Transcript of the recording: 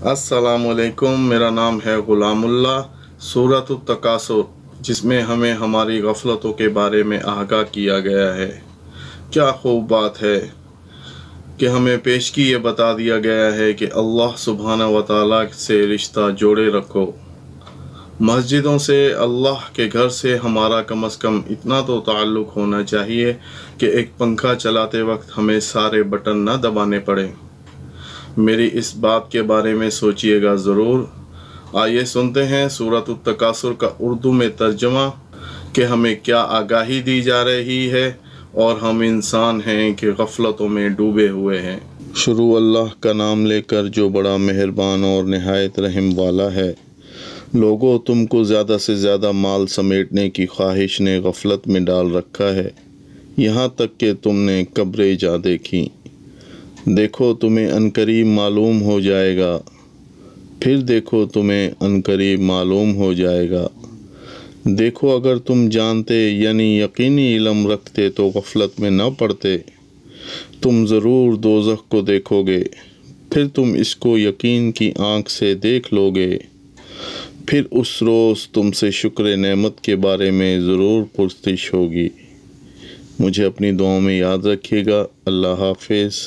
अस्सलामुअलैकुम। मेरा नाम है ग़ुलामुल्लाह। सूरत अत-तकासुर, जिसमें हमें हमारी गफलतों के बारे में आगाह किया गया है। क्या खूब बात है कि हमें पेशगी ये बता दिया गया है कि अल्लाह सुब्हानहू व तआला से रिश्ता जोड़े रखो। मस्जिदों से, अल्लाह के घर से हमारा कम अज़ कम इतना तो ताल्लुक़ होना चाहिए कि एक पंखा चलाते वक्त हमें सारे बटन न दबाने पड़े। मेरी इस बात के बारे में सोचिएगा ज़रूर। आइए सुनते हैं सूरत अत-तकासुर का उर्दू में तर्जमा कि हमें क्या आगाही दी जा रही है और हम इंसान हैं कि गफलतों में डूबे हुए हैं। शुरू अल्लाह का नाम लेकर जो बड़ा मेहरबान और निहायत रहम वाला है। लोगों, तुमको ज़्यादा से ज़्यादा माल समेटने की ख्वाहिश ने गफलत में डाल रखा है, यहाँ तक कि तुमने कब्रें जा देखी। देखो तुम्हें अनकरीब मालूम हो जाएगा, फिर देखो तुम्हें अनकरीब मालूम हो जाएगा। देखो अगर तुम जानते यानी यकीनी इल्म रखते तो गफलत में न पड़ते। तुम ज़रूर दोज़ख को देखोगे, फिर तुम इसको यकीन की आँख से देख लोगे। फिर उस रोज़ तुमसे शुक्र नेमत के बारे में ज़रूर पुरसिश होगी। मुझे अपनी दुआओं में याद रखिएगा। अल्लाह हाफ़िज़।